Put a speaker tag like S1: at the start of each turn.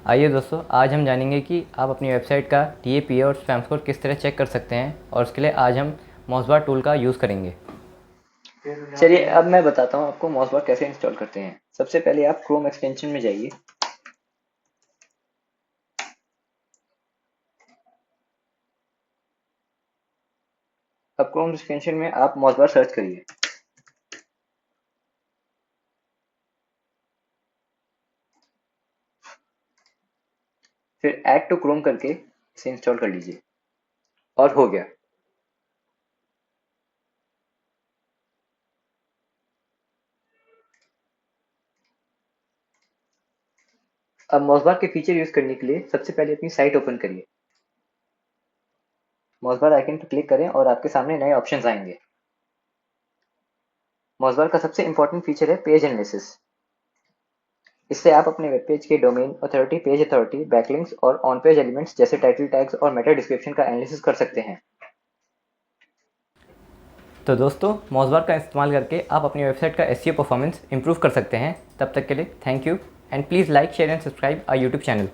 S1: आइए दोस्तों, आज हम जानेंगे कि आप अपनी वेबसाइट का TAPA और स्पैम स्कोर किस तरह चेक कर सकते हैं, और उसके लिए आज हम मौजबार टूल का यूज़ करेंगे।
S2: चलिए अब मैं बताता हूँ आपको मौजबार कैसे इंस्टॉल करते हैं। सबसे पहले आप क्रोम एक्सटेंशन में जाइए। अब क्रोम एक्सटेंशन में आप मौजबार सर्च करिए। फिर ऐड टू क्रोम करके इसे इंस्टॉल कर लीजिए और हो गया। अब मौजबार के फीचर यूज करने के लिए सबसे पहले अपनी साइट ओपन करिए। मौजबार आइकन पर क्लिक करें और आपके सामने नए ऑप्शंस आएंगे। मौजबार का सबसे इंपॉर्टेंट फीचर है पेज एनालिसिस। इससे आप अपने वेब पेज के domain authority, page authority, backlinks और ऑन पेज एलिमेंट्स जैसे टाइटल टैग्स और मेटा डिस्क्रिप्शन का एनालिसिस कर सकते हैं।
S1: तो दोस्तों, मौजबार का इस्तेमाल करके आप अपनी वेबसाइट का SEO परफॉर्मेंस इंप्रूव कर सकते हैं। तब तक के लिए thank you, and please like, share and subscribe our YouTube channel.